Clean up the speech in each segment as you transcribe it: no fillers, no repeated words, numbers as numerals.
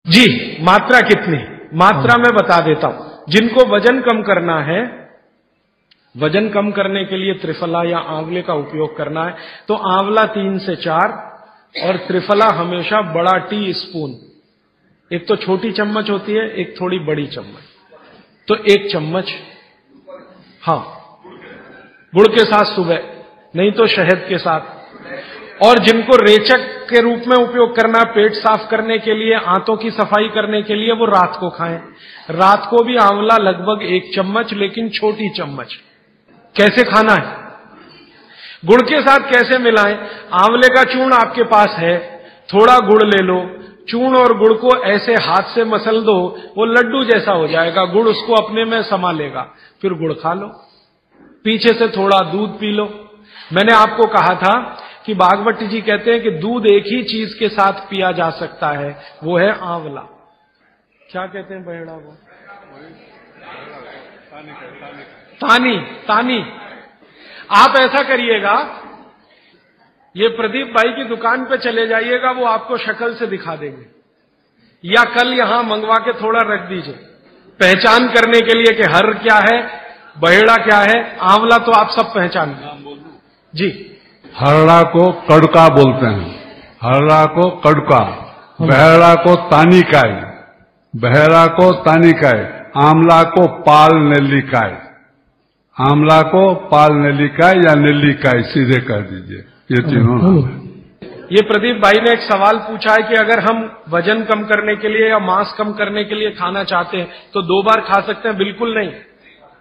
जी, मात्रा कितनी? मात्रा में बता देता हूं। जिनको वजन कम करना है, वजन कम करने के लिए त्रिफला या आंवले का उपयोग करना है, तो आंवला 3 से 4 और त्रिफला हमेशा बड़ा टी स्पून, एक तो छोटी चम्मच होती है, एक थोड़ी बड़ी चम्मच, तो 1 चम्मच, हाँ, गुड़ के साथ सुबह, नहीं तो शहद के साथ। और जिनको रेचक के रूप में उपयोग करना, पेट साफ करने के लिए, आंतों की सफाई करने के लिए, वो रात को खाएं। रात को भी आंवला लगभग 1 चम्मच, लेकिन छोटी चम्मच। कैसे खाना है, गुड़ के साथ कैसे मिलाएं? आंवले का चूर्ण आपके पास है, थोड़ा गुड़ ले लो, चूर्ण और गुड़ को ऐसे हाथ से मसल दो, वो लड्डू जैसा हो जाएगा, गुड़ उसको अपने में समा लेगा, फिर गुड़ खा लो। पीछे से थोड़ा दूध पी लो। मैंने आपको कहा था कि भागवती जी कहते हैं कि दूध एक ही चीज के साथ पिया जा सकता है, वो है आंवला। क्या कहते हैं बहेड़ा वो? तानी। तानी। आप ऐसा करिएगा, ये प्रदीप भाई की दुकान पे चले जाइएगा, वो आपको शक्ल से दिखा देंगे, या कल यहां मंगवा के थोड़ा रख दीजिए, पहचान करने के लिए कि हर क्या है, बहेड़ा क्या है, आंवला तो आप सब पहचान जी। हरड़ा को कड़का बोलते हैं, हरड़ा को कड़का, बहेड़ा को तानिकाय, बहेड़ा को तानिकाय, आंवला को पाल नेल्लिकाय, आंवला को पाल नेल्लिकाय या नेल्लिकाय सीधे कर दीजिए, ये तीनों नाम है। ये प्रदीप भाई ने एक सवाल पूछा है कि अगर हम वजन कम करने के लिए या मांस कम करने के लिए खाना चाहते हैं तो 2 बार खा सकते हैं? बिल्कुल नहीं,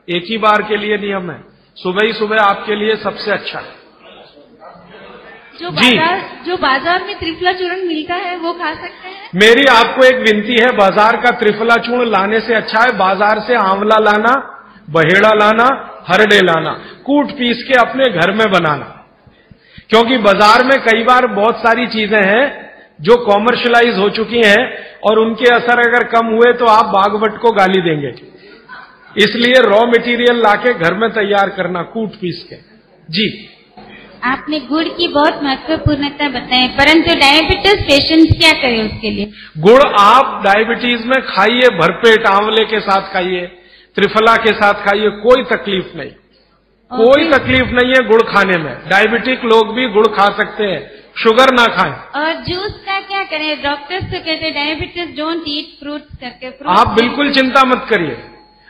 एक ही बार के लिए नियम है। सुबह ही सुबह आपके लिए सबसे अच्छा है। जो बाजार में त्रिफला चूर्ण मिलता है वो खा सकते हैं? मेरी आपको एक विनती है, बाजार का त्रिफला चूर्ण लाने से अच्छा है बाजार से आंवला लाना, बहेड़ा लाना, हरड़े लाना, कूट पीस के अपने घर में बनाना। क्योंकि बाजार में कई बार बहुत सारी चीजें हैं जो कॉमर्शलाइज हो चुकी हैं और उनके असर अगर कम हुए तो आप बागवट को गाली देंगे। इसलिए रॉ मटेरियल लाके घर में तैयार करना, कूट पीस के। जी, आपने गुड़ की बहुत महत्वपूर्णता बताई, परंतु डायबिटीज पेशेंट्स क्या करें उसके लिए? गुड़ आप डायबिटीज में खाइए, भरपेट आंवले के साथ खाइए, त्रिफला के साथ खाइए, कोई तकलीफ नहीं, कोई तकलीफ नहीं है गुड़ खाने में। डायबिटिक लोग भी गुड़ खा सकते हैं, शुगर ना खाएं। और जूस का क्या करें? डॉक्टर्स तो कहते हैं डायबिटीज डोंट ईट फ्रूट्स करके। आप बिल्कुल चिंता मत करिए,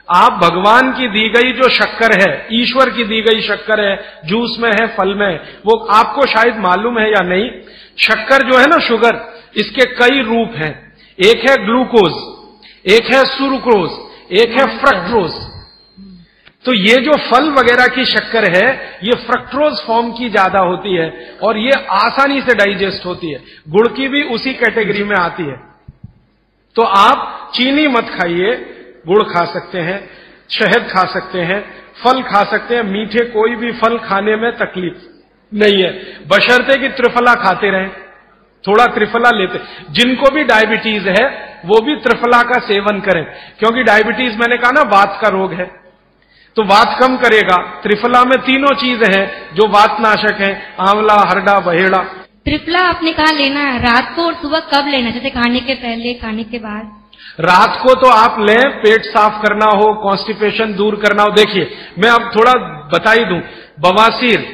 आप भगवान की दी गई जो शक्कर है, ईश्वर की दी गई शक्कर है, जूस में है, फल में है, वो आपको शायद मालूम है या नहीं। शक्कर जो है ना, शुगर, इसके कई रूप हैं। एक है ग्लूकोज, एक है सुक्रोज, एक है फ्रक्टोज। तो ये जो फल वगैरह की शक्कर है, ये फ्रक्टोज फॉर्म की ज्यादा होती है और ये आसानी से डाइजेस्ट होती है। गुड़ की भी उसी कैटेगरी में आती है। तो आप चीनी मत खाइए, गुड़ खा सकते हैं, शहद खा सकते हैं, फल खा सकते हैं। मीठे कोई भी फल खाने में तकलीफ नहीं है, बशर्ते कि त्रिफला खाते रहें, थोड़ा त्रिफला लेते। जिनको भी डायबिटीज है वो भी त्रिफला का सेवन करें, क्योंकि डायबिटीज मैंने कहा ना वात का रोग है, तो वात कम करेगा। त्रिफला में तीनों चीज है जो वातनाशक है, आंवला, हरड़ा, बहेड़ा। त्रिफला आपने कहा लेना है रात को और सुबह कब लेना? जैसे खाने के पहले, खाने के बाद? रात को तो आप लें, पेट साफ करना हो, कॉन्स्टिपेशन दूर करना हो। देखिए, मैं अब थोड़ा बता ही दूं, बवासीर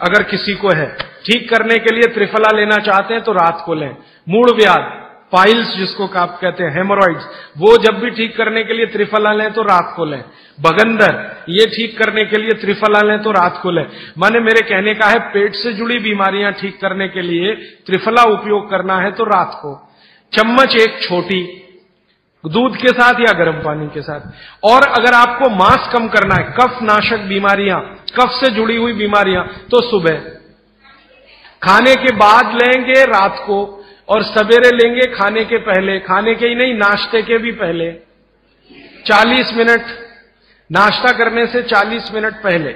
अगर किसी को है, ठीक करने के लिए त्रिफला लेना चाहते हैं तो रात को लें। मूड व्याध, पाइल्स जिसको आप कहते हैं, हेमोरॉइड्स, वो जब भी ठीक करने के लिए त्रिफला लें तो रात को लें। बगंदर, ये ठीक करने के लिए त्रिफला लें तो रात को लें। माने मेरे कहने का है, पेट से जुड़ी बीमारियां ठीक करने के लिए त्रिफला उपयोग करना है तो रात को। चम्मच एक छोटी, दूध के साथ या गर्म पानी के साथ। और अगर आपको मांस कम करना है, कफ नाशक बीमारियां, कफ से जुड़ी हुई बीमारियां, तो सुबह खाने के बाद लेंगे, रात को, और सवेरे लेंगे खाने के पहले, खाने के ही नहीं नाश्ते के भी पहले 40 मिनट, नाश्ता करने से 40 मिनट पहले।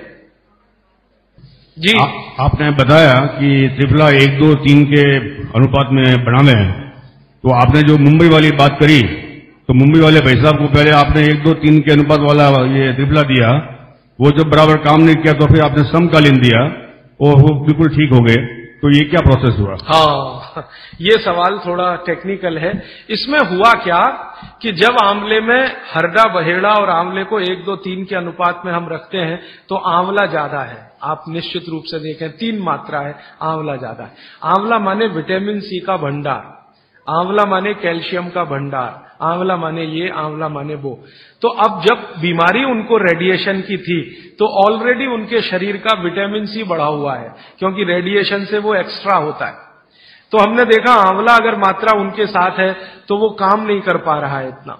जी, आपने बताया कि त्रिफला 1, 2, 3 के अनुपात में बनाना है, तो आपने जो मुंबई वाली बात करी, तो मुंबई वाले भाई साहब को पहले आपने 1, 2, 3 के अनुपात वाला ये त्रिफला दिया, वो जब बराबर काम नहीं किया तो फिर आपने समकालीन दिया और वो बिल्कुल ठीक हो गए। तो ये क्या प्रोसेस हुआ? हाँ, ये सवाल थोड़ा टेक्निकल है। इसमें हुआ क्या कि जब आंवले में हरड़ा, बहेड़ा और आंवले को 1, 2, 3 के अनुपात में हम रखते हैं तो आंवला ज्यादा है। आप निश्चित रूप से देखें 3 मात्रा है, आंवला ज्यादा है। आंवला माने विटामिन सी का भंडार, आंवला माने कैल्शियम का भंडार, आंवला माने ये, आंवला माने वो। तो अब जब बीमारी उनको रेडिएशन की थी तो ऑलरेडी उनके शरीर का विटामिन सी बढ़ा हुआ है, क्योंकि रेडिएशन से वो एक्स्ट्रा होता है। तो हमने देखा आंवला अगर मात्रा उनके साथ है तो वो काम नहीं कर पा रहा है इतना,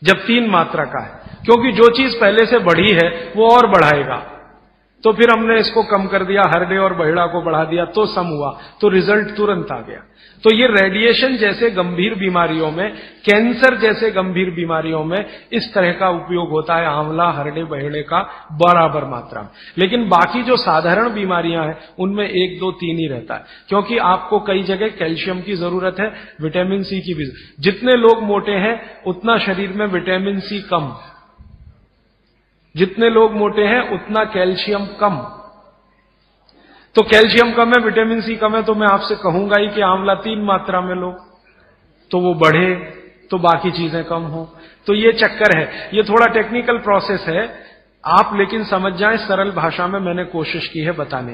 जब 3 मात्रा का है, क्योंकि जो चीज पहले से बढ़ी है वो और बढ़ाएगा। तो फिर हमने इसको कम कर दिया, हरडे और बहेड़ा को बढ़ा दिया तो सम हुआ, तो रिजल्ट तुरंत आ गया। तो ये रेडिएशन जैसे गंभीर बीमारियों में, कैंसर जैसे गंभीर बीमारियों में इस तरह का उपयोग होता है आंवला, हरडे, बहेड़े का बराबर मात्रा में। लेकिन बाकी जो साधारण बीमारियां हैं उनमें 1, 2, 3 ही रहता है, क्योंकि आपको कई जगह कैल्शियम की जरूरत है, विटामिन सी की भी। जितने लोग मोटे हैं उतना शरीर में विटामिन सी कम, जितने लोग मोटे हैं उतना कैल्शियम कम। तो कैल्शियम कम है, विटामिन सी कम है, तो मैं आपसे कहूंगा ही कि आंवला 3 मात्रा में लो, तो वो बढ़े तो बाकी चीजें कम हो। तो ये चक्कर है, ये थोड़ा टेक्निकल प्रोसेस है, आप लेकिन समझ जाएं, सरल भाषा में मैंने कोशिश की है बताने।